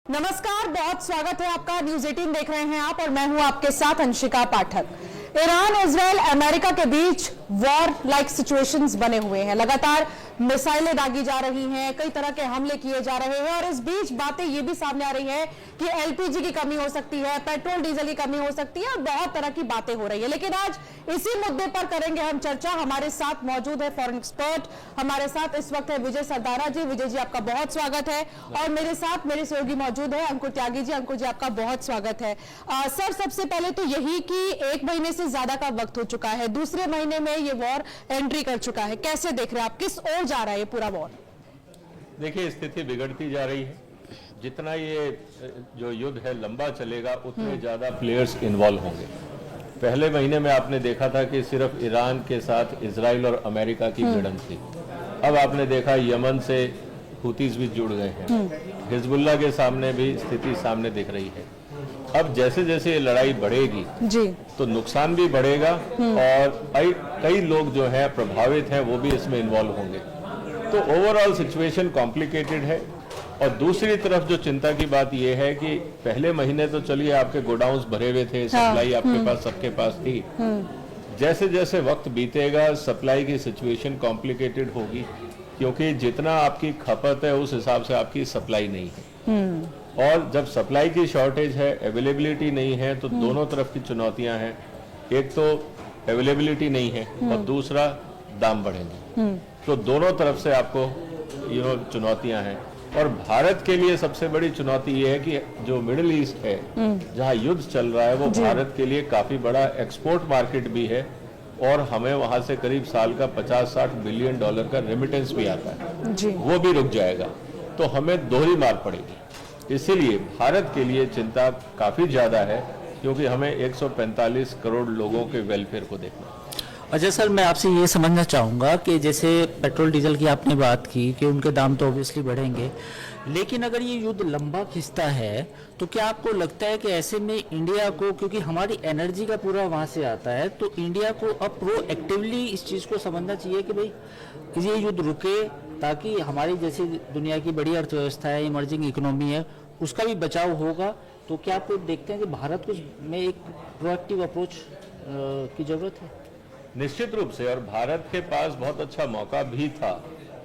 नमस्कार, बहुत स्वागत है आपका। न्यूज 18 देख रहे हैं आप और मैं हूं आपके साथ अंशिका पाठक। ईरान, इजराइल, अमेरिका के बीच वॉर लाइक सिचुएशंस बने हुए हैं। लगातार मिसाइलें दागी जा रही हैं, कई तरह के हमले किए जा रहे हैं और इस बीच बातें ये भी सामने आ रही है कि एलपीजी की कमी हो सकती है, पेट्रोल डीजल की कमी हो सकती है और बहुत तरह की बातें हो रही है। लेकिन आज इसी मुद्दे पर करेंगे हम चर्चा। हमारे साथ मौजूद है फॉरेन एक्सपर्ट, हमारे साथ इस वक्त है विजय सरदारा जी। विजय जी, आपका बहुत स्वागत है। और मेरे साथ मेरे सहयोगी मौजूद है अंकुर त्यागी जी। अंकुर जी, आपका बहुत स्वागत है। सर, सबसे पहले तो यही कि 1 महीने से ज्यादा का वक्त हो चुका है, दूसरे महीने में ये वॉर एंट्री कर चुका है। कैसे देख रहे हैं आप, किस ओर जा रहा है ये पूरा वॉर? देखिए, स्थिति बिगड़ती जा रही है। जितना ये जो युद्ध है लंबा चलेगा उतने ज्यादा प्लेयर्स इन्वॉल्व होंगे। पहले महीने में आपने देखा था कि सिर्फ ईरान के साथ इजराइल और अमेरिका की भिड़ंत थी। अब आपने देखा यमन से हुतीज भी जुड़ गए हैं, हिजबुल्लाह के सामने भी स्थिति सामने दिख रही है। अब जैसे जैसे ये लड़ाई बढ़ेगी जी, तो नुकसान भी बढ़ेगा और कई लोग जो है प्रभावित हैं वो भी इसमें इन्वॉल्व होंगे। तो ओवरऑल सिचुएशन कॉम्प्लिकेटेड है। और दूसरी तरफ जो चिंता की बात यह है कि पहले महीने तो चलिए आपके गोडाउन्स भरे हुए थे, सप्लाई आपके पास सबके पास थी। जैसे जैसे वक्त बीतेगा सप्लाई की सिचुएशन कॉम्प्लिकेटेड होगी, क्योंकि जितना आपकी खपत है उस हिसाब से आपकी सप्लाई नहीं है। और जब सप्लाई की शॉर्टेज है, अवेलेबिलिटी नहीं है, तो दोनों तरफ की चुनौतियां हैं। एक तो अवेलेबिलिटी नहीं है और दूसरा दाम बढ़ेंगे। तो दोनों तरफ से आपको चुनौतियां हैं। और भारत के लिए सबसे बड़ी चुनौती ये है कि जो मिडिल ईस्ट है जहां युद्ध चल रहा है वो भारत के लिए काफी बड़ा एक्सपोर्ट मार्केट भी है और हमें वहां से करीब साल का 50-60 बिलियन डॉलर का रेमिटेंस भी आता है जी। वो भी रुक जाएगा तो हमें दोहरी मार पड़ेगी। इसीलिए भारत के लिए चिंता काफी ज्यादा है, क्योंकि हमें 145 करोड़ लोगों के वेलफेयर को देखना है। अच्छा सर, मैं आपसे ये समझना चाहूँगा कि जैसे पेट्रोल डीजल की आपने बात की कि उनके दाम तो ऑब्वियसली बढ़ेंगे, लेकिन अगर ये युद्ध लंबा खिंचता है तो क्या आपको लगता है कि ऐसे में इंडिया को, क्योंकि हमारी एनर्जी का पूरा वहाँ से आता है, तो इंडिया को अब प्रोएक्टिवली इस चीज़ को समझना चाहिए कि भाई ये युद्ध रुके ताकि हमारी जैसी दुनिया की बड़ी अर्थव्यवस्था है, इमर्जिंग इकोनॉमी है, उसका भी बचाव होगा। तो क्या आप देखते हैं कि भारत को में एक प्रोएक्टिव अप्रोच की ज़रूरत है? निश्चित रूप से, और भारत के पास बहुत अच्छा मौका भी था,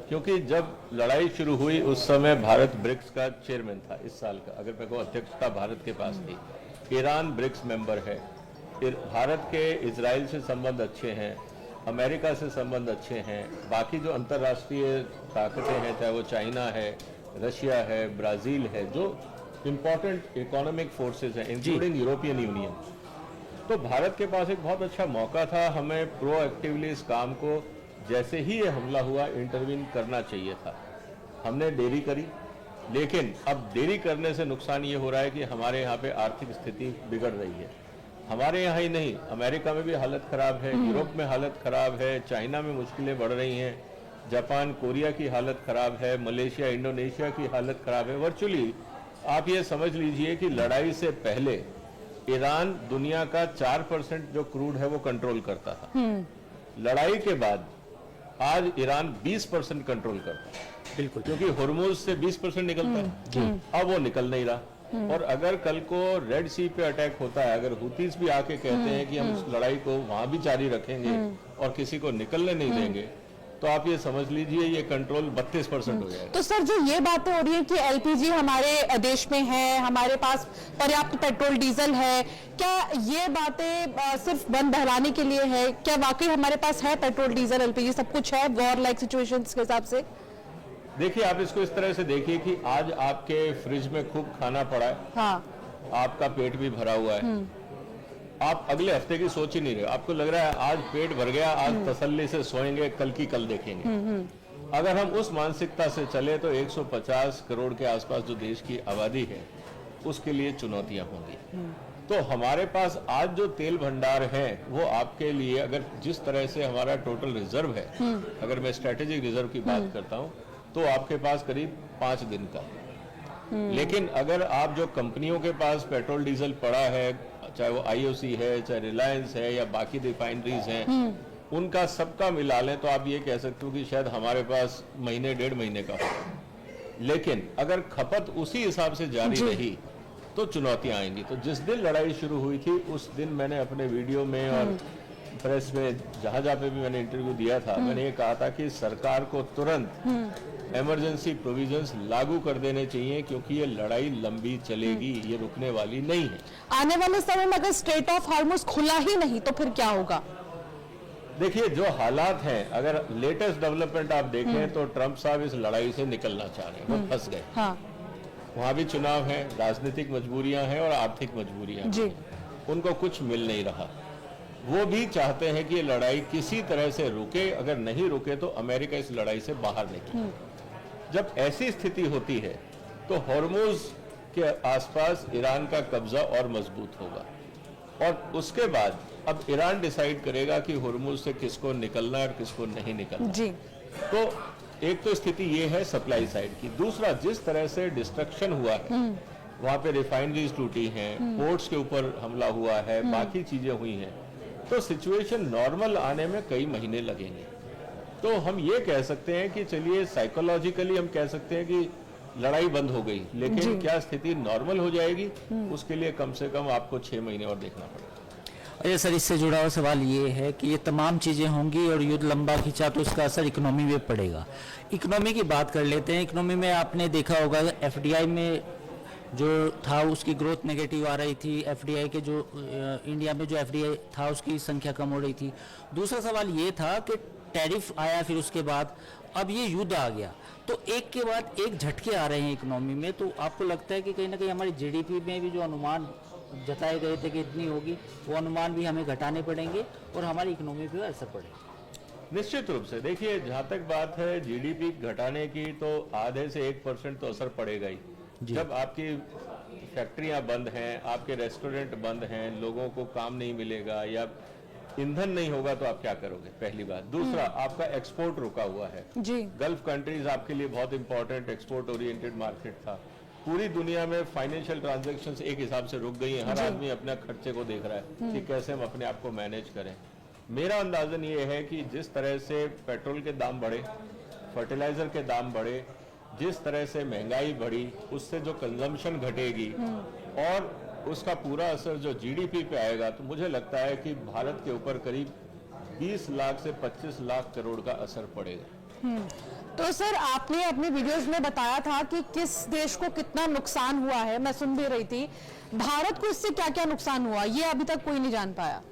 क्योंकि जब लड़ाई शुरू हुई उस समय भारत ब्रिक्स का चेयरमैन था इस साल का। अगर मैं कहूँ अध्यक्षता भारत के पास थी। ईरान ब्रिक्स मेंबर है। भारत के इजराइल से संबंध अच्छे हैं, अमेरिका से संबंध अच्छे हैं। बाकी जो अंतर्राष्ट्रीय ताकतें हैं, चाहे वो चाइना है, रशिया है, ब्राजील है, जो इम्पोर्टेंट इकोनॉमिक फोर्सेज हैं, इंक्लूडिंग यूरोपियन यूनियन। तो भारत के पास एक बहुत अच्छा मौका था। हमें प्रोएक्टिवली इस काम को, जैसे ही ये हमला हुआ, इंटरवीन करना चाहिए था। हमने देरी करी, लेकिन अब देरी करने से नुकसान ये हो रहा है कि हमारे यहाँ पे आर्थिक स्थिति बिगड़ रही है। हमारे यहाँ ही नहीं, अमेरिका में भी हालत खराब है, यूरोप में हालत खराब है, चाइना में मुश्किलें बढ़ रही हैं, जापान कोरिया की हालत खराब है, मलेशिया इंडोनेशिया की हालत खराब है। वर्चुअली आप ये समझ लीजिए कि लड़ाई से पहले ईरान दुनिया का 4% जो क्रूड है वो कंट्रोल करता था। लड़ाई के बाद आज ईरान 20% कंट्रोल करता है। बिल्कुल, क्योंकि हुर्मुज से 20% निकलता है, अब वो निकल नहीं रहा। और अगर कल को रेड सी पे अटैक होता है, अगर हुतीज भी आके कहते हैं कि हम इस लड़ाई को वहां भी जारी रखेंगे और किसी को निकलने नहीं देंगे, तो आप ये समझ लीजिए ये कंट्रोल 32% हो जाएगा। तो सर, जो ये बातें हो रही है कि एलपीजी हमारे देश में है, हमारे पास पर्याप्त पेट्रोल डीजल है, क्या ये बातें सिर्फ बन बहलाने के लिए है? क्या वाकई हमारे पास है पेट्रोल डीजल एलपीजी सब कुछ है वॉर लाइक सिचुएशंस के हिसाब से? देखिए, आप इसको इस तरह से देखिए कि आज आपके फ्रिज में खूब खाना पड़ा है, हाँ, आपका पेट भी भरा हुआ है, आप अगले हफ्ते की सोच ही नहीं रहे। आपको लग रहा है आज पेट भर गया, आज तसल्ली से सोएंगे, कल की कल देखेंगे। अगर हम उस मानसिकता से चले तो 150 करोड़ के आसपास जो देश की आबादी है उसके लिए चुनौतियां होंगी। तो हमारे पास आज जो तेल भंडार है वो आपके लिए, अगर जिस तरह से हमारा टोटल रिजर्व है, अगर मैं स्ट्रेटेजिक रिजर्व की बात करता हूं, तो आपके पास करीब 5 दिन का। लेकिन अगर आप जो कंपनियों के पास पेट्रोल डीजल पड़ा है, चाहे वो आईओसी है, चाहे रिलायंस है या बाकी रिफाइनरीज हैं, उनका सबका मिला लें तो आप ये कह सकते हो कि शायद हमारे पास महीने 1.5 महीने का होगा। लेकिन अगर खपत उसी हिसाब से जारी रही तो चुनौतियां आएंगी। तो जिस दिन लड़ाई शुरू हुई थी उस दिन मैंने अपने वीडियो में और प्रेस में जहां पे भी मैंने इंटरव्यू दिया था, मैंने ये कहा था कि सरकार को तुरंत इमरजेंसी प्रोविजंस लागू कर देने चाहिए, क्योंकि ये लड़ाई लंबी चलेगी, ये रुकने वाली नहीं है। आने वाले समय में अगर स्ट्रेट ऑफ हार्मुज खुला ही नहीं तो फिर क्या होगा? देखिए, जो हालात हैं, अगर लेटेस्ट डेवलपमेंट आप देखें तो ट्रंप साहब इस लड़ाई से निकलना चाह रहे हैं, वो फंस गए। हाँ वहां भी चुनाव है, राजनीतिक मजबूरियां हैं और आर्थिक मजबूरियां जी। उनको कुछ मिल नहीं रहा। वो भी चाहते हैं कि ये लड़ाई किसी तरह से रुके, अगर नहीं रुके तो अमेरिका इस लड़ाई से बाहर निकले। जब ऐसी स्थिति होती है तो हॉर्मुज के आसपास ईरान का कब्जा और मजबूत होगा, और उसके बाद अब ईरान डिसाइड करेगा कि हॉर्मुज से किसको निकलना है और किसको नहीं निकलना जी। तो एक तो स्थिति ये है सप्लाई साइड की। दूसरा, जिस तरह से डिस्ट्रक्शन हुआ है, वहां पे रिफाइनरीज टूटी हैं, पोर्ट्स के ऊपर हमला हुआ है, बाकी चीजें हुई हैं, तो सिचुएशन नॉर्मल आने में कई महीने लगेंगे। तो हम ये कह सकते हैं कि चलिए साइकोलॉजिकली हम कह सकते हैं कि लड़ाई बंद हो गई, लेकिन क्या स्थिति नॉर्मल हो जाएगी, उसके लिए कम से कम आपको 6 महीने और देखना पड़ेगा। अरे सर, इससे जुड़ा हुआ सवाल ये है कि ये तमाम चीज़ें होंगी और युद्ध लंबा खिंचा तो उसका असर इकोनॉमी में पड़ेगा। इकोनॉमी की बात कर लेते हैं। इकोनॉमी में आपने देखा होगा एफडीआई में जो था उसकी ग्रोथ नेगेटिव आ रही थी। एफडीआई के जो इंडिया में जो एफडीआई था उसकी संख्या कम हो रही थी। दूसरा सवाल ये था कि टैरिफ आया, फिर उसके बाद अब ये युद्ध आ गया, तो एक के बाद एक झटके आ रहे हैं इकोनॉमी में। तो आपको लगता है कि कहीं ना कहीं हमारी जीडीपी में भी जो अनुमान जताए गए थे कि इतनी होगी, वो अनुमान भी हमें घटाने पड़ेंगे और हमारी इकोनॉमी पे असर पड़ेगा? निश्चित रूप से। देखिए, जहां तक बात है जीडीपी घटाने की, तो आधे से 1% तो असर पड़ेगा ही। जब आपकी फैक्ट्रियां बंद हैं, आपके रेस्टोरेंट बंद हैं, लोगों को काम नहीं मिलेगा या ईंधन नहीं होगा, तो आप क्या करोगे, पहली बात। दूसरा, आपका एक्सपोर्ट रुका हुआ है जी। गल्फ कंट्रीज आपके लिए बहुत इंपॉर्टेंट एक्सपोर्ट ओरिएंटेड मार्केट था। पूरी दुनिया में फाइनेंशियल ट्रांजैक्शंस एक हिसाब से रुक गई हैं। हर आदमी अपने खर्चे को देख रहा है कि कैसे हम अपने आप को मैनेज करें। मेरा अंदाजन ये है कि जिस तरह से पेट्रोल के दाम बढ़े, फर्टिलाइजर के दाम बढ़े, जिस तरह से महंगाई बढ़ी, उससे जो कंजम्पशन घटेगी और उसका पूरा असर जो जीडीपी पे आएगा, तो मुझे लगता है कि भारत के ऊपर करीब 20 लाख से 25 लाख करोड़ का असर पड़ेगा। तो सर, आपने अपने वीडियोस में बताया था कि किस देश को कितना नुकसान हुआ है, मैं सुन भी रही थी। भारत को इससे क्या क्या नुकसान हुआ, ये अभी तक कोई नहीं जान पाया।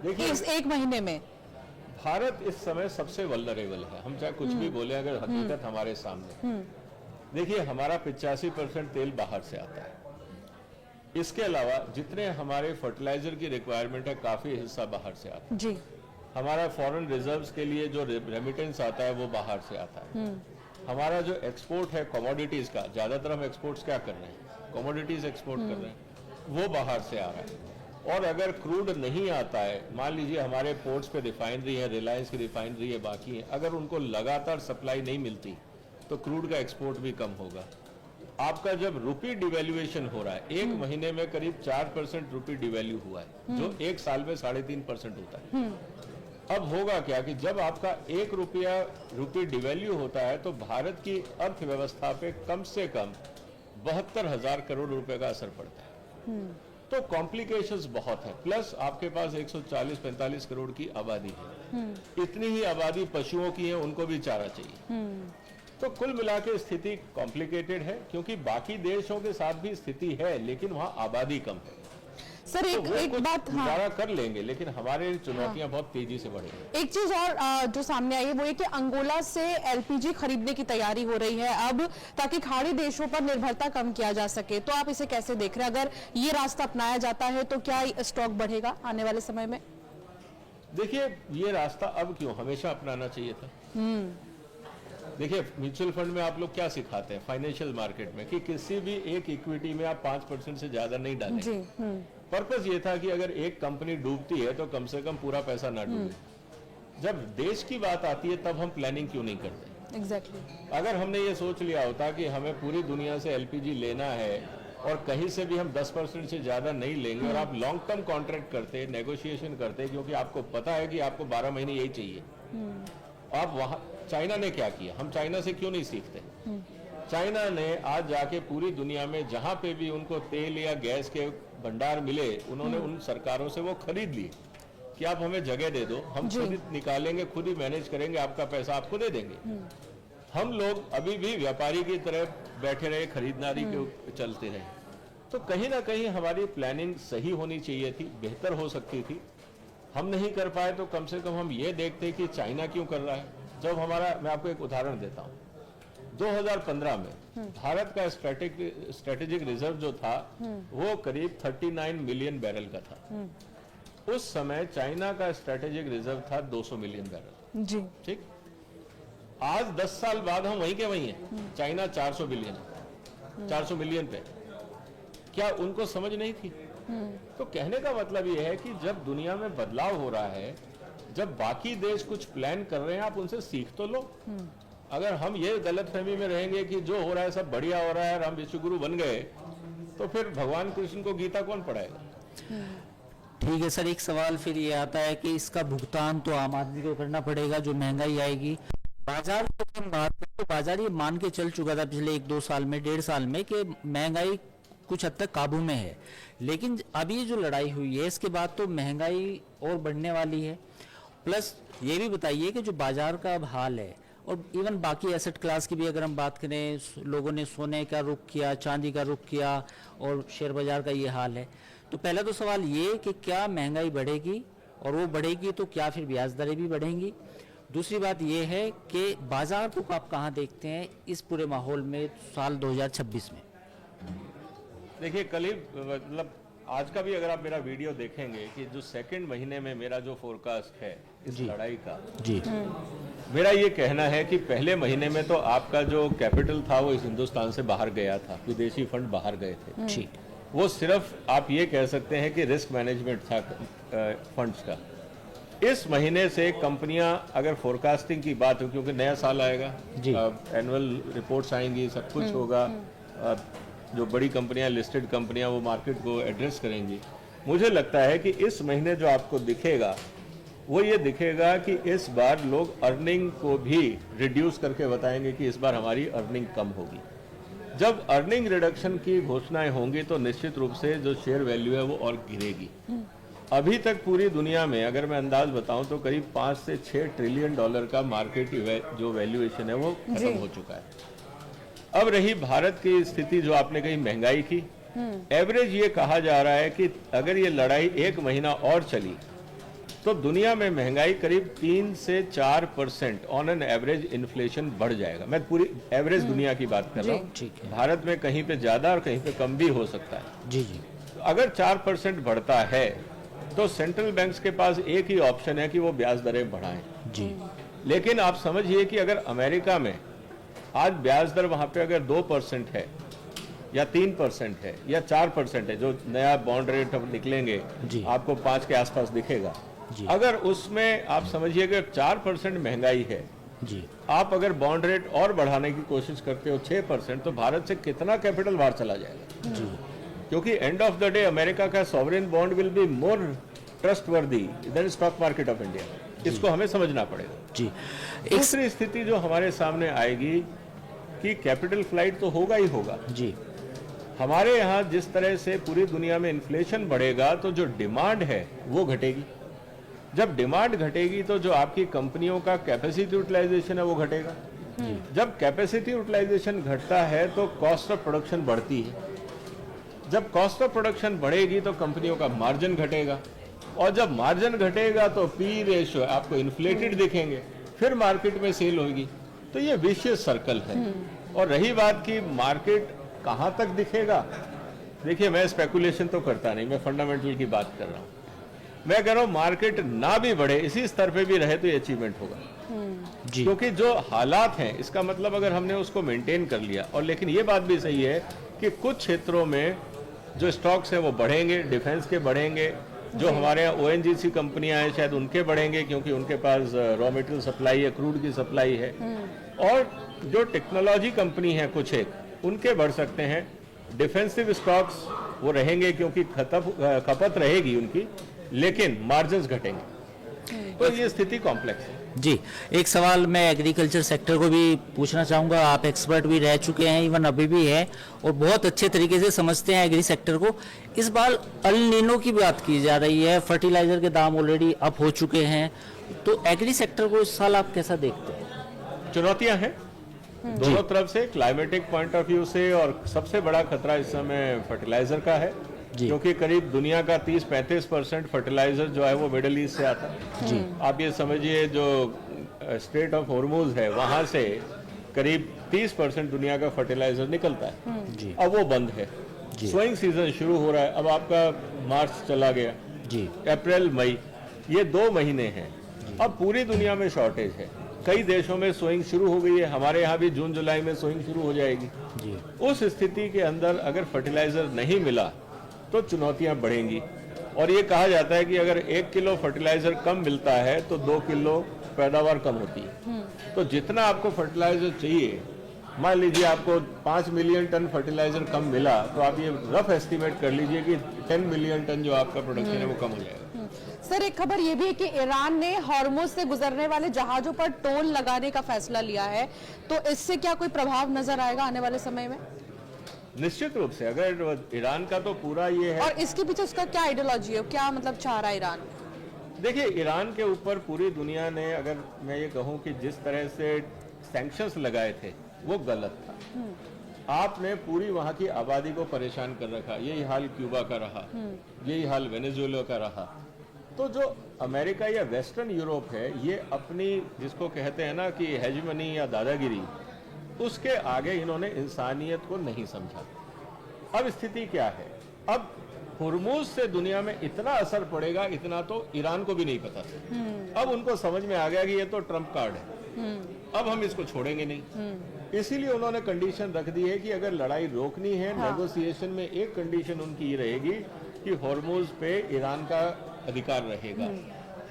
देखिए, इस एक महीने में भारत इस समय सबसे वल्नरेबल है। हम चाहे कुछ भी बोले, अगर हकीकत हमारे सामने। देखिए, हमारा 85% तेल बाहर से आता है। इसके अलावा जितने हमारे फर्टिलाइजर की रिक्वायरमेंट है, काफी हिस्सा बाहर से आता है जी। हमारा फॉरेन रिजर्व्स के लिए जो रेमिटेंस आता है वो बाहर से आता है। हमारा जो एक्सपोर्ट है कमोडिटीज का, ज्यादातर हम एक्सपोर्ट्स क्या कर रहे हैं, कमोडिटीज एक्सपोर्ट कर रहे हैं, वो बाहर से आ रहा है। और अगर क्रूड नहीं आता है, मान लीजिए हमारे पोर्ट्स पे रिफाइनरी है, रिलायंस की रिफाइनरी है, बाकी है, अगर उनको लगातार सप्लाई नहीं मिलती तो क्रूड का एक्सपोर्ट भी कम होगा। आपका जब रुपी डिवेल्युएशन हो रहा है, एक महीने में करीब 4% रुपी डिवेल्यू हुआ है, जो एक साल में 3.5% होता है। अब होगा क्या कि जब आपका 1 रुपया रुपी डिवेल्यू होता है तो भारत की अर्थव्यवस्था पे कम से कम 72,000 करोड़ रुपए का असर पड़ता है। तो कॉम्प्लिकेशंस बहुत है। प्लस आपके पास 140-45 करोड़ की आबादी है। इतनी ही आबादी पशुओं की है, उनको भी चारा चाहिए। तो कुल मिला के स्थिति कॉम्प्लिकेटेड है, क्योंकि बाकी देशों के साथ भी स्थिति है, लेकिन वहां आबादी कम है। सर, एक बात गुजारा कर लेंगे, लेकिन हमारे चुनौतियां बहुत तेजी से बढ़ेंगी। एक चीज और जो सामने आई है वो ये कि अंगोला से एलपीजी खरीदने की तैयारी हो रही है अब, ताकि खाड़ी देशों पर निर्भरता कम किया जा सके। तो आप इसे कैसे देख रहे हैं? अगर ये रास्ता अपनाया जाता है तो क्या स्टॉक बढ़ेगा आने वाले समय में? देखिए, ये रास्ता अब क्यों, हमेशा अपनाना चाहिए था। देखिए, म्यूचुअल फंड में आप लोग क्या सिखाते हैं फाइनेंशियल मार्केट में, कि किसी भी एक इक्विटी में आप 5% से ज्यादा नहीं डालें। पर्पस ये था कि अगर एक कंपनी डूबती है तो कम से कम पूरा पैसा ना डूबे। जब देश की बात आती है तब हम प्लानिंग क्यों नहीं करते? एग्जैक्टली। अगर हमने ये सोच लिया होता कि हमें पूरी दुनिया से एलपीजी लेना है और कहीं से भी हम 10% से ज्यादा नहीं लेंगे, और आप लॉन्ग टर्म कॉन्ट्रैक्ट करते, नेगोशिएशन करते, क्योंकि आपको पता है कि आपको 12 महीने यही चाहिए। आप वहां, चाइना ने क्या किया, हम चाइना से क्यों नहीं सीखते? चाइना ने आज जाके पूरी दुनिया में जहां पे भी उनको तेल या गैस के भंडार मिले, उन्होंने उन सरकारों से वो खरीद लिए कि आप हमें जगह दे दो, हम खुद ही निकालेंगे, खुद ही मैनेज करेंगे, आपका पैसा आपको दे देंगे। हम लोग अभी भी व्यापारी की तरह बैठे रहे, खरीदारी के चलते रहे। तो कहीं ना कहीं हमारी प्लानिंग सही होनी चाहिए थी, बेहतर हो सकती थी। हम नहीं कर पाए तो कम से कम हम ये देखते कि चाइना क्यों कर रहा है। जब हमारा, मैं आपको एक उदाहरण देता हूँ, 2015 में भारत का स्ट्रेटेजिक रिजर्व जो था वो करीब 39 मिलियन बैरल का था। उस समय चाइना का स्ट्रेटेजिक रिजर्व था 200 मिलियन बैरल। जी। ठीक, आज 10 साल बाद हम वहीं के वहीं हैं। चाइना 400 बिलियन 400 मिलियन पे। क्या उनको समझ नहीं थी? तो कहने का मतलब यह है कि जब दुनिया में बदलाव हो रहा है, जब बाकी देश कुछ प्लान कर रहे हैं, आप उनसे सीख तो लो। अगर हम ये गलतफहमी में रहेंगे कि जो हो रहा है सब बढ़िया हो रहा है और हम विश्वगुरु बन गए, तो फिर भगवान कृष्ण को गीता कौन पढ़ाएगा? ठीक है सर, एक सवाल फिर ये आता है कि इसका भुगतान तो आम आदमी को करना पड़ेगा, जो महंगाई आएगी। बाजार की हम बात करें तो बाजार ये मान के चल चुका था पिछले 1-2 साल में, 1.5 साल में, कि महंगाई कुछ हद तक काबू में है। लेकिन अभी ये जो लड़ाई हुई है, इसके बाद तो महंगाई और बढ़ने वाली है। प्लस ये भी बताइए कि जो बाजार का अब हाल है, और इवन बाकी एसेट क्लास की भी अगर हम बात करें, लोगों ने सोने का रुख किया, चांदी का रुख किया, और शेयर बाजार का ये हाल है। तो पहला तो सवाल ये कि क्या महंगाई बढ़ेगी, और वो बढ़ेगी तो क्या फिर ब्याज दरें भी बढ़ेंगी? दूसरी बात ये है कि बाजार को आप कहाँ देखते हैं इस पूरे माहौल में साल 2026 में? देखिए, कल ही मतलब आज का भी अगर आप मेरा वीडियो देखेंगे कि जो सेकंड महीने में मेरा जो फोरकास्ट है इस लड़ाई का, जी, मेरा ये कहना है कि पहले महीने में तो आपका जो कैपिटल था वो इस हिंदुस्तान से बाहर गया था, विदेशी फंड बाहर गए थे। ठीक, वो सिर्फ आप ये कह सकते हैं कि रिस्क मैनेजमेंट था फंड्स का। इस महीने से कंपनियां, अगर फोरकास्टिंग की बात हो, क्योंकि नया साल आएगा, एनुअल रिपोर्ट्स आएंगी, सब कुछ होगा, जो बड़ी कंपनियां, लिस्टेड कंपनियां, वो मार्केट को एड्रेस करेंगी। मुझे लगता है कि इस महीने जो आपको दिखेगा वो ये दिखेगा कि इस बार लोग अर्निंग को भी रिड्यूस करके बताएंगे कि इस बार हमारी अर्निंग कम होगी। जब अर्निंग रिडक्शन की घोषणाएं होंगी तो निश्चित रूप से जो शेयर वैल्यू है वो और गिरेगी। अभी तक पूरी दुनिया में अगर मैं अंदाज बताऊं तो करीब 5 से 6 ट्रिलियन डॉलर का मार्केट जो वैल्यूएशन है वो खत्म हो चुका है। अब रही भारत की स्थिति, जो आपने कही महंगाई की, एवरेज ये कहा जा रहा है कि अगर ये लड़ाई 1 महीना और चली तो दुनिया में महंगाई करीब 3 से 4% ऑन एन एवरेज इन्फ्लेशन बढ़ जाएगा। मैं पूरी एवरेज दुनिया की बात कर रहा हूँ। ठीक है। भारत में कहीं पे ज्यादा और कहीं पे कम भी हो सकता है। जी जी। अगर 4% बढ़ता है तो सेंट्रल बैंक्स के पास एक ही ऑप्शन है कि वो ब्याज दरें बढ़ाएं। जी। लेकिन आप समझिए कि अगर अमेरिका में आज ब्याज दर वहां पे अगर 2% है या 3% है या 4% है, जो नया बॉन्ड रेट अब निकलेंगे आपको 5 के आसपास दिखेगा। अगर उसमें आप समझिए कि 4% महंगाई है जी, आप अगर बॉन्ड रेट और बढ़ाने की कोशिश करते हो 6%, तो भारत से कितना कैपिटल बाहर चला जाएगा जी। क्योंकि end of the day America का sovereign bond will be more trustworthy than stock market of India. इसको हमें समझना पड़ेगा जी। दूसरी स्थिति जो हमारे सामने आएगी कि कैपिटल फ्लाइट तो होगा ही होगा जी। हमारे यहाँ जिस तरह से पूरी दुनिया में इन्फ्लेशन बढ़ेगा तो जो डिमांड है वो घटेगी। जब डिमांड घटेगी तो जो आपकी कंपनियों का कैपेसिटी यूटिलाइजेशन है वो घटेगा। जब कैपेसिटी यूटिलाइजेशन घटता है तो कॉस्ट ऑफ प्रोडक्शन बढ़ती है। जब कॉस्ट ऑफ प्रोडक्शन बढ़ेगी तो कंपनियों का मार्जिन घटेगा, और जब मार्जिन घटेगा तो पी रेशियो आपको इन्फ्लेटेड दिखेंगे, फिर मार्केट में सेल होगी। तो ये विशियस सर्कल है। और रही बात की मार्केट कहाँ तक दिखेगा, देखिए मैं स्पेकुलेशन तो करता नहीं, मैं फंडामेंटल की बात कर रहा हूँ। मैं कह रहा हूँ मार्केट ना भी बढ़े, इसी स्तर पे भी रहे तो ये अचीवमेंट होगा जी। क्योंकि जो हालात हैं इसका मतलब अगर हमने उसको मेंटेन कर लिया, और लेकिन ये बात भी सही है कि कुछ क्षेत्रों में जो स्टॉक्स हैं वो बढ़ेंगे, डिफेंस के बढ़ेंगे, जो हमारे यहाँ ONGC कंपनियां हैं शायद उनके बढ़ेंगे क्योंकि उनके पास रॉ मटेरियल सप्लाई है, क्रूड की सप्लाई है, और जो टेक्नोलॉजी कंपनी है कुछ एक उनके बढ़ सकते हैं। डिफेंसिव स्टॉक्स वो रहेंगे क्योंकि खपत रहेगी उनकी, लेकिन मार्जिन्स घटेंगे। तो ये स्थिति कॉम्प्लेक्स है। जी, एक सवाल मैं एग्रीकल्चर सेक्टर को भी पूछना चाहूँगा। आप एक्सपर्ट भी रह चुके हैं, इवन अभी भी है, और बहुत अच्छे तरीके से समझते हैं एग्री सेक्टर को। इस बार अल नीनो की बात की जा रही है, फर्टिलाइजर के दाम ऑलरेडी अप हो चुके हैं, तो एग्री सेक्टर को इस साल आप कैसा देखते हैं? चुनौतियां हैं दोनों तरफ से, क्लाइमेटिक पॉइंट ऑफ व्यू से, और सबसे बड़ा खतरा इस समय फर्टिलाइजर का है, क्योंकि करीब दुनिया का 30-35% फर्टिलाइजर जो है वो मिडिल ईस्ट से आता है। जी, आप ये समझिए जो स्ट्रेट ऑफ हॉर्मुज है वहां से करीब 30% दुनिया का फर्टिलाइजर निकलता है। जी, अब वो बंद है, स्विंग सीजन शुरू हो रहा है। अब आपका मार्च चला गया, जी, अप्रैल मई, ये 2 महीने हैं। अब पूरी दुनिया में शॉर्टेज है, कई देशों में स्विंग शुरू हो गई है, हमारे यहाँ भी जून जुलाई में स्विंग शुरू हो जाएगी। जी, उस स्थिति के अंदर अगर फर्टिलाइजर नहीं मिला तो चुनौतियां बढ़ेंगी। और ये कहा जाता है कि अगर 1 किलो फर्टिलाइजर कम मिलता है तो 2 किलो पैदावार कम होती है। तो जितना आपको फर्टिलाइजर चाहिए, मान लीजिए आपको 5 मिलियन टन फर्टिलाइजर कम मिला, तो आप ये रफ एस्टिमेट कर लीजिए कि 10 मिलियन टन जो आपका प्रोडक्शन है वो कम हो जाएगा। सर, एक खबर ये भी है कि ईरान ने हॉर्मुज से गुजरने वाले जहाजों पर टोल लगाने का फैसला लिया है, तो इससे क्या कोई प्रभाव नजर आएगा आने वाले समय में? निश्चित रूप से, अगर ईरान का तो पूरा ये है। और इसके पीछे उसका क्या आइडियोलॉजी है, क्या मतलब चाह रहा है ईरान? देखिए, ईरान के ऊपर पूरी दुनिया ने, अगर मैं ये कहूं कि जिस तरह से सैंक्शंस लगाए थे वो गलत था। आपने पूरी वहां की आबादी को परेशान कर रखा। यही हाल क्यूबा का रहा, यही हाल वेनेजुएला का रहा। तो जो अमेरिका या वेस्टर्न यूरोप है, ये अपनी जिसको कहते हैं ना कि हेजमनी या दादागिरी, उसके आगे इन्होंने इंसानियत को नहीं समझा। अब स्थिति क्या है? अब हुर्मुज से दुनिया में इतना असर पड़ेगा, इतना तो ईरान को भी नहीं पता था। अब उनको समझ में आ गया कि ये तो ट्रम्प कार्ड है, अब हम इसको छोड़ेंगे नहीं। इसीलिए उन्होंने कंडीशन रख दी है कि अगर लड़ाई रोकनी है, नेगोशिएशन में एक कंडीशन उनकी ये रहेगी कि हुर्मुज पे ईरान का अधिकार रहेगा।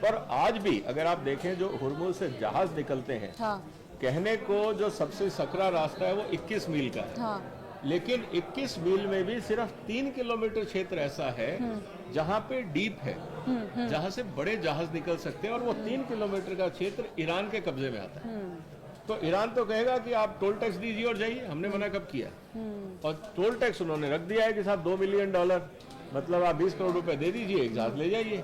पर आज भी अगर आप देखें, जो हुर्मुज से जहाज निकलते हैं, कहने को जो सबसे सकरा रास्ता है वो 21 मील का है, लेकिन 21 मील में भी सिर्फ 3 किलोमीटर क्षेत्र ऐसा है जहां पे डीप है, जहां से बड़े जहाज निकल सकते हैं, और वो 3 किलोमीटर का क्षेत्र ईरान के कब्जे में आता है। तो ईरान तो कहेगा कि आप टोल टैक्स दीजिए और जाइए, हमने मना कब किया? और टोल टैक्स उन्होंने रख दिया है कि साहब $2 मिलियन, मतलब आप 20 करोड़ रुपए दे दीजिए, एक जहाज ले जाइए।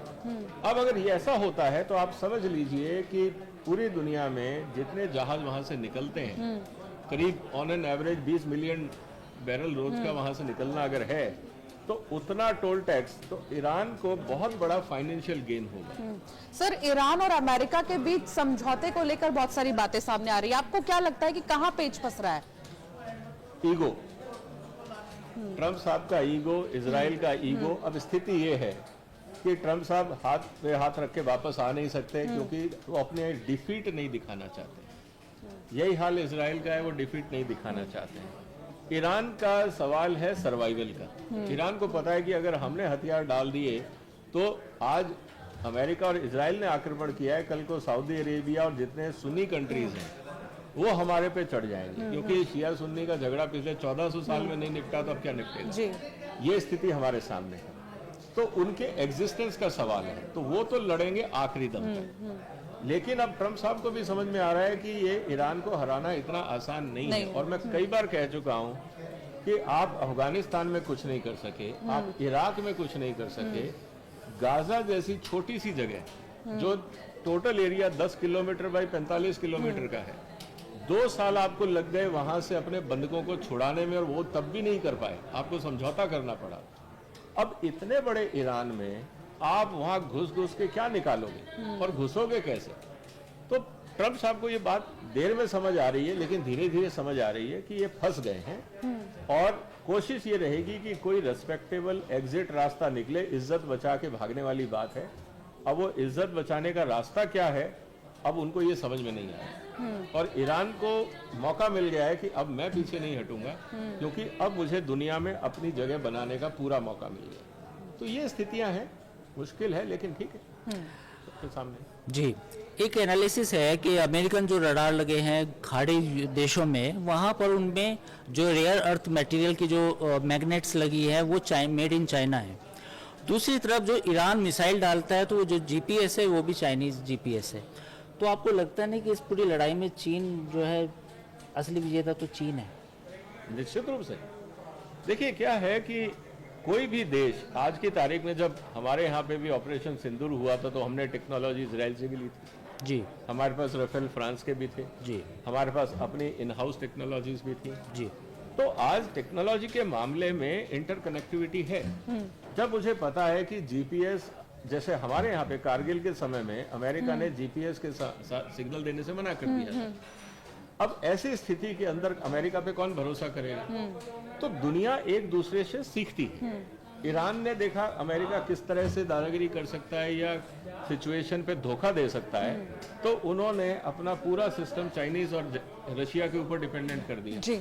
अब अगर ये ऐसा होता है तो आप समझ लीजिए कि पूरी दुनिया में जितने जहाज वहां से निकलते हैं, करीब on an average 20 million barrel रोज का वहां से निकलना अगर है, तो उतना टोल टैक्स, तो ईरान को बहुत बड़ा फाइनेंशियल गेन होगा। सर, ईरान और अमेरिका के बीच समझौते को लेकर बहुत सारी बातें सामने आ रही है, आपको क्या लगता है कि कहां पेच फंस रहा है? ईगो, ट्रंप साहब का ईगो, इजराइल का ईगो। अब स्थिति ये है कि ट्रंप साहब हाथ पे हाथ रख के वापस आ नहीं सकते, क्योंकि वो अपने डिफीट नहीं दिखाना चाहते। यही हाल इजराइल का है, वो डिफीट नहीं दिखाना चाहते हैं। ईरान का सवाल है सर्वाइवल का। ईरान को पता है कि अगर हमने हथियार डाल दिए तो आज अमेरिका और इजराइल ने आक्रमण किया है, कल को सऊदी अरेबिया और जितने सुन्नी कंट्रीज हैं वो हमारे पे चढ़ जाएंगे, क्योंकि शिया सुन्नी का झगड़ा पिछले 1400 साल में नहीं निपटा, तो अब क्या निपटेगा? ये स्थिति हमारे सामने है। तो उनके एग्जिस्टेंस का सवाल है, तो वो तो लड़ेंगे आखिरी दम तक। लेकिन अब ट्रंप साहब को भी समझ में आ रहा है कि ये ईरान को हराना इतना आसान नहीं है। और मैं कई बार कह चुका हूं कि आप अफगानिस्तान में कुछ नहीं कर सके, आप इराक में कुछ नहीं कर सके, गाजा जैसी छोटी सी जगह जो total area 10 kilometre by 45 kilometre का है, 2 साल आपको लग गए वहां से अपने बंधकों को छुड़ाने में, और वो तब भी नहीं कर पाए, आपको समझौता करना पड़ा। अब इतने बड़े ईरान में आप वहां घुस के क्या निकालोगे और घुसोगे कैसे? तो ट्रंप साहब को ये बात देर में समझ आ रही है, लेकिन धीरे धीरे समझ आ रही है कि ये फंस गए हैं, और कोशिश ये रहेगी कि कोई रेस्पेक्टेबल एग्जिट रास्ता निकले। इज्जत बचा के भागने वाली बात है। अब वो इज्जत बचाने का रास्ता क्या है, अब उनको ये समझ में नहीं आया। और ईरान को मौका मिल गया है कि अब मैं पीछे नहीं हटूंगा, क्योंकि अब मुझे दुनिया में अपनी जगह बनाने का पूरा मौका मिल गया। तो ये स्थितियां हैं, मुश्किल है, लेकिन ठीक है सबके सामने। जी, एक एनालिसिस है कि अमेरिकन जो रडार लगे हैं खाड़ी देशों में, वहाँ पर उनमें जो रेयर अर्थ मटेरियल की जो मैग्नेट्स लगी है वो मेड इन चाइना है। दूसरी तरफ जो ईरान मिसाइल डालता है तो वो जो जीपीएस है वो भी चाइनीज जीपीएस है। तो आपको लगता नहीं कि इस पूरी लड़ाई में चीन जो है असली विजेता तो चीन है? निश्चित रूप से। देखिए क्या है कि कोई भी देश आज की तारीख में, जब हमारे यहाँ पे भी ऑपरेशन सिंदूर हुआ था तो हमने टेक्नोलॉजी इजराइल से भी ली थी जी हमारे पास राफेल फ्रांस के भी थे जी हमारे पास अपनी इन हाउस टेक्नोलॉजीज भी थी जी तो आज टेक्नोलॉजी के मामले में इंटरकनेक्टिविटी है। जब मुझे पता है कि जीपीएस, जैसे हमारे यहाँ पे कारगिल के समय में अमेरिका ने जीपीएस के सिग्नल देने से मना कर दिया था। अब ऐसी स्थिति के अंदर अमेरिका पे कौन भरोसा करेगा? तो दुनिया एक दूसरे से सीखती है। ईरान ने देखा अमेरिका किस तरह से दादागिरी कर सकता है या सिचुएशन पे धोखा दे सकता है, तो उन्होंने अपना पूरा सिस्टम चाइनीज और रशिया के ऊपर डिपेंडेंट कर दिया। जी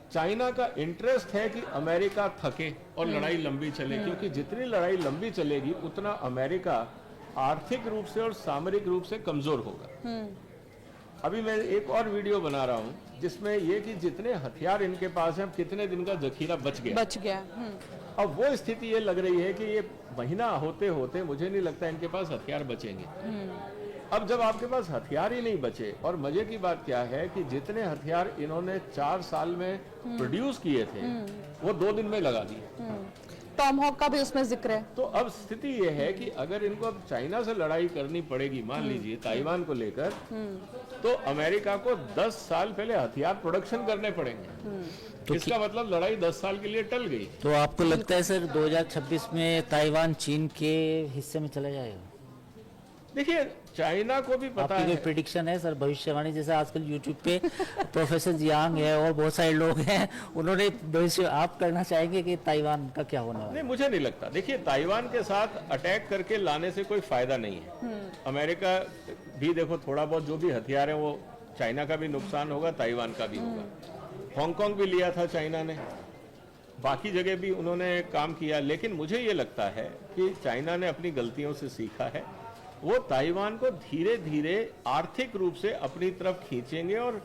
चाइना का इंटरेस्ट है कि अमेरिका थके और लड़ाई लंबी चले, क्योंकि जितनी लड़ाई लंबी चलेगी उतना अमेरिका आर्थिक रूप से और सामरिक रूप से कमजोर होगा। अभी मैं एक और वीडियो बना रहा हूं जिसमें ये कि जितने हथियार इनके पास हैं, अब कितने दिन का जखीरा बच गया। अब वो स्थिति ये लग रही है कि ये महीना होते होते मुझे नहीं लगता इनके पास हथियार बचेंगे। अब जब आपके पास हथियार ही नहीं बचे, और मजे की बात क्या है कि जितने हथियार इन्होंने 4 साल में प्रोड्यूस किए थे वो 2 दिन में लगा दिए। टॉम हॉक का भी उसमें जिक्र है। तो अब स्थिति ये है कि अगर इनको अब चाइना से लड़ाई करनी पड़ेगी, मान लीजिए ताइवान को लेकर, तो अमेरिका को 10 साल पहले हथियार प्रोडक्शन करने पड़ेंगे। तो इसका मतलब लड़ाई 10 साल के लिए टल गई। तो आपको लगता है सर 2026 में ताइवान चीन के हिस्से में चला जाएगा? देखिए चाइना को भी पता आपकी कोई है। प्रेडिक्शन है सर, भविष्यवाणी? जैसे आजकल यूट्यूब पे प्रोफेसर जियांग है और बहुत सारे लोग हैं, उन्होंने भविष्य, आप करना चाहेंगे कि ताइवान का क्या होना है? नहीं, मुझे नहीं लगता। देखिए ताइवान के साथ अटैक करके लाने से कोई फायदा नहीं है। अमेरिका भी देखो, थोड़ा बहुत जो भी हथियार है वो चाइना का भी नुकसान होगा, ताइवान का भी होगा। हांगकांग भी लिया था चाइना ने, बाकी जगह भी उन्होंने काम किया। लेकिन मुझे ये लगता है कि चाइना ने अपनी गलतियों से सीखा है। वो ताइवान को धीरे धीरे आर्थिक रूप से अपनी तरफ खींचेंगे और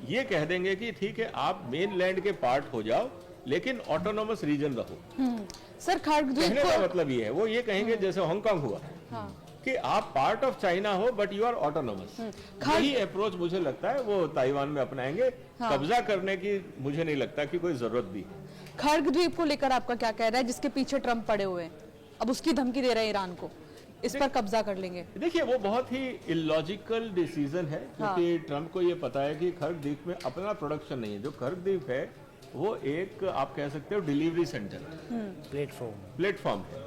ये कह देंगे कि ठीक है, आप मेन लैंड के पार्ट हो जाओ लेकिन ऑटोनोमस रीजन रहो। सर खार्गद्वीप कहने का को मतलब ये है, वो ये कहेंगे जैसे हांगकांग हुआ कि आप पार्ट ऑफ चाइना हो बट यू आर ऑटोनोमस। यही अप्रोच मुझे लगता है वो ताइवान में अपनाएंगे। कब्जा करने की मुझे नहीं लगता कि कोई जरूरत भी है। खार्गद्वीप को लेकर आपका क्या कहना है, जिसके पीछे ट्रंप पड़े हुए हैं, अब उसकी धमकी दे रहे हैं ईरान को, इस पर कब्जा कर लेंगे? देखिए वो बहुत ही इलॉजिकल डिसीजन है, क्योंकि ट्रंप को ये पता है कि खर्गद्वीप में अपना प्रोडक्शन नहीं है। जो खर्गद्वीप है वो एक, आप कह सकते हो, डिलीवरी सेंटर, प्लेटफॉर्म है।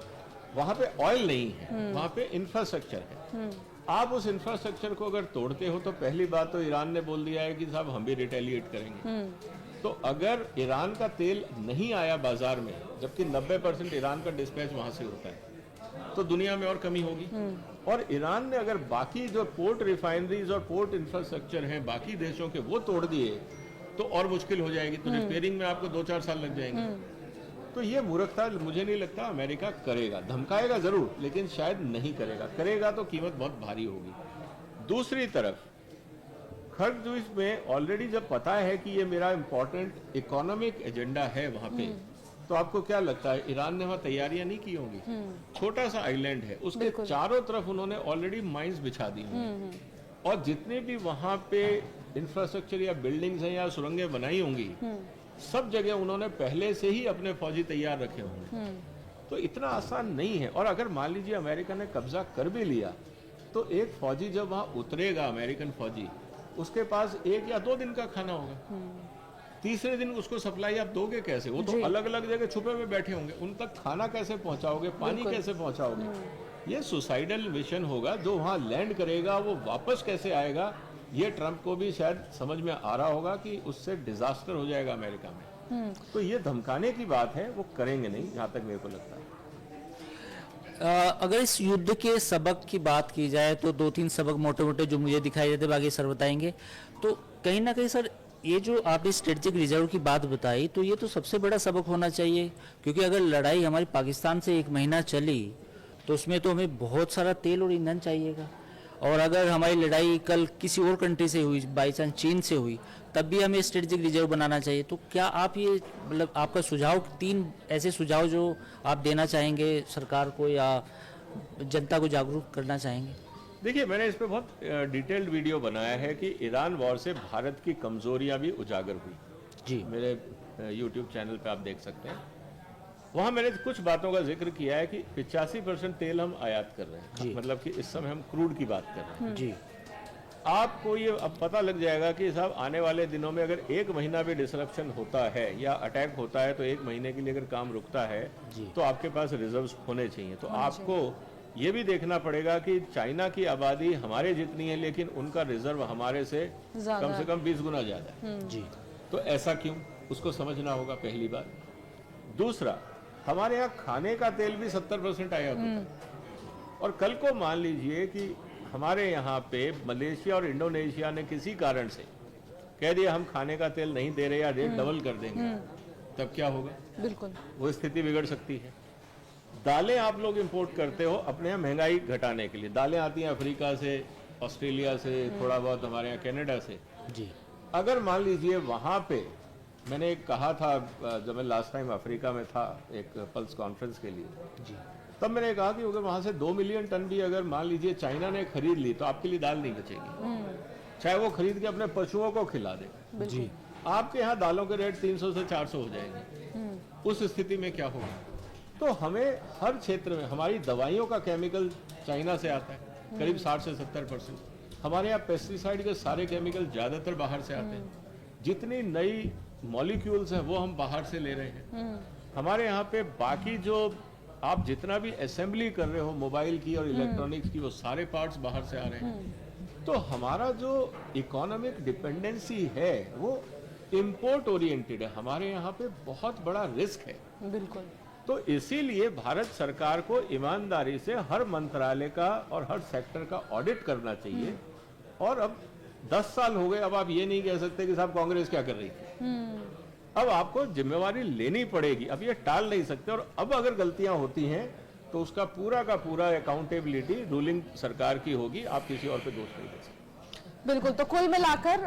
वहां पे ऑयल नहीं है, वहां पे इंफ्रास्ट्रक्चर है। आप उस इंफ्रास्ट्रक्चर को अगर तोड़ते हो तो पहली बात तो ईरान ने बोल दिया है कि साहब हम भी रिटेलिएट करेंगे। तो अगर ईरान का तेल नहीं आया बाजार में, जबकि 90% ईरान का डिस्पैच वहां से होता है, तो दुनिया में और कमी होगी। और ईरान ने अगर बाकी जो पोर्ट रिफाइनरीज और पोर्ट इंफ्रास्ट्रक्चर हैं बाकी देशों के, वो तोड़ दिए तो और मुश्किल हो जाएगी। तो रिपेयरिंग में आपको 2-4 साल लग जाएंगे। तो ये मूर्खता मुझे नहीं लगता अमेरिका करेगा। धमकाएगा जरूर, लेकिन शायद नहीं करेगा। करेगा तो कीमत बहुत भारी होगी। दूसरी तरफ खर्गद्वीप में ऑलरेडी जब पता है कि ये मेरा इंपॉर्टेंट इकोनॉमिक एजेंडा है वहां पे, तो आपको क्या लगता है ईरान ने वहां तैयारियां नहीं की होंगी? छोटा सा आइलैंड है, उसके चारों तरफ उन्होंने ऑलरेडी माइंस बिछा दी होंगी, और जितने भी वहां पे इंफ्रास्ट्रक्चर या बिल्डिंग्स हैं या सुरंगें बनाई होंगी, सब जगह उन्होंने पहले से ही अपने फौजी तैयार रखे होंगे। तो इतना आसान नहीं है। और अगर मान लीजिए अमेरिका ने कब्जा कर भी लिया, तो एक फौजी जब वहां उतरेगा, अमेरिकन फौजी, उसके पास 1 या 2 दिन का खाना होगा। तीसरे दिन उसको सप्लाई आप दोगे कैसे? वो तो अलग अलग जगह छुपे हुए बैठे होंगे, उन तक खाना कैसे पहुंचाओगे, पानी कैसे पहुंचाओगे? ये सुसाइडल मिशन होगा। जो वहां लैंड करेगा वो वापस कैसे आएगा? ये ट्रंप को भी शायद समझ में आ रहा होगा कि उससे डिजास्टर हो जाएगा अमेरिका में। तो ये धमकाने की बात है, वो करेंगे नहीं, जहां तक मेरे को लगता है। अगर इस युद्ध के सबक की बात की जाए तो 2-3 सबक मोटे मोटे जो मुझे दिखाई देते, बाकी सर बताएंगे। तो कहीं ना कहीं सर ये जो आपने स्ट्रेटेजिक रिजर्व की बात बताई, तो ये तो सबसे बड़ा सबक होना चाहिए, क्योंकि अगर लड़ाई हमारी पाकिस्तान से 1 महीना चली तो उसमें तो हमें बहुत सारा तेल और ईंधन चाहिएगा। और अगर हमारी लड़ाई कल किसी और कंट्री से हुई, बाई चांस चीन से हुई, तब भी हमें स्ट्रेटेजिक रिजर्व बनाना चाहिए। तो क्या आप ये मतलब आपका सुझाव, 3 ऐसे सुझाव जो आप देना चाहेंगे सरकार को या जनता को जागरूक करना चाहेंगे? देखिए, मैंने इस पे बहुत डिटेल्ड वीडियो बनाया है कि ईरान वॉर से भारत की कमजोरियां भी उजागर हुई। जी, मेरे YouTube चैनल पे आप देख सकते हैं। वहाँ मैंने कुछ बातों का जिक्र किया है कि 85% तेल हम आयात कर रहे हैं, मतलब कि इस समय हम क्रूड की बात कर रहे हैं। जी, आपको ये अब पता लग जाएगा कि साहब आने वाले दिनों में अगर 1 महीना भी डिसरप्शन होता है या अटैक होता है तो 1 महीने के लिए अगर काम रुकता है तो आपके पास रिजर्व्स होने चाहिए। तो आपको ये भी देखना पड़ेगा कि चाइना की आबादी हमारे जितनी है लेकिन उनका रिजर्व हमारे से कम 20 गुना ज्यादा है। जी, तो ऐसा क्यों, उसको समझना होगा, पहली बात। दूसरा, हमारे यहाँ खाने का तेल भी 70% आयात होता है। और कल को मान लीजिए कि हमारे यहाँ पे मलेशिया और इंडोनेशिया ने किसी कारण से कह दिया हम खाने का तेल नहीं दे रहे या रेट डबल कर देंगे, तब क्या होगा? बिल्कुल, वो स्थिति बिगड़ सकती है। दालें आप लोग इंपोर्ट करते हो अपने यहाँ महंगाई घटाने के लिए। दालें आती हैं अफ्रीका से, ऑस्ट्रेलिया से, थोड़ा बहुत हमारे यहाँ कनाडा से। जी, अगर मान लीजिए वहाँ पे, मैंने एक कहा था जब मैं लास्ट टाइम अफ्रीका में था एक पल्स कॉन्फ्रेंस के लिए, जी, तब मैंने कहा कि अगर वहाँ से 2 मिलियन टन भी अगर मान लीजिए चाइना ने खरीद ली तो आपके लिए दाल नहीं बचेगी, चाहे वो खरीद के अपने पशुओं को खिला दे। जी, आपके यहाँ दालों के रेट 300 से 400 हो जाएंगे। उस स्थिति में क्या होगा? तो हमें हर क्षेत्र में, हमारी दवाइयों का केमिकल चाइना से आता है करीब 60 से 70%। हमारे यहाँ पेस्टिसाइड के सारे केमिकल ज्यादातर बाहर से आते हैं। जितनी नई मॉलिक्यूल्स हैं वो हम बाहर से ले रहे हैं। हमारे यहाँ पे बाकी जो आप जितना भी असेंबली कर रहे हो मोबाइल की और इलेक्ट्रॉनिक्स की, वो सारे पार्ट्स बाहर से आ रहे हैं। तो हमारा जो इकोनॉमिक डिपेंडेंसी है वो इंपोर्ट ओरिएंटेड है। हमारे यहाँ पे बहुत बड़ा रिस्क है। बिल्कुल। तो इसीलिए भारत सरकार को ईमानदारी से हर मंत्रालय का और हर सेक्टर का ऑडिट करना चाहिए। और अब 10 साल हो गए, अब आप ये नहीं कह सकते कि साहब कांग्रेस क्या कर रही थी। अब आपको जिम्मेवारी लेनी पड़ेगी, अब ये टाल नहीं सकते। और अब अगर गलतियां होती हैं तो उसका पूरा का पूरा अकाउंटेबिलिटी रूलिंग सरकार की होगी, आप किसी और पे दोष नहीं दे सकते। बिल्कुल, तो कुल मिलाकर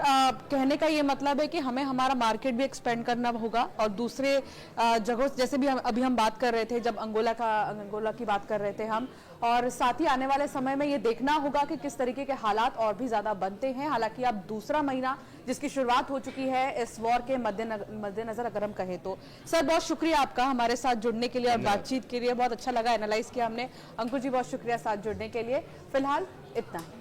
कहने का ये मतलब है कि हमें हमारा मार्केट भी एक्सपेंड करना होगा और दूसरे जगहों, जैसे भी अभी हम बात कर रहे थे, जब अंगोला की बात कर रहे थे हम, और साथ ही आने वाले समय में ये देखना होगा कि किस तरीके के हालात और भी ज्यादा बनते हैं। हालांकि अब दूसरा महीना जिसकी शुरुआत हो चुकी है इस वॉर के मद्देनजर अगर हम कहें तो। सर, बहुत शुक्रिया आपका हमारे साथ जुड़ने के लिए और बातचीत के लिए। बहुत अच्छा लगा, एनालाइज किया हमने। अंकुर जी, बहुत शुक्रिया साथ जुड़ने के लिए। फिलहाल इतना ही।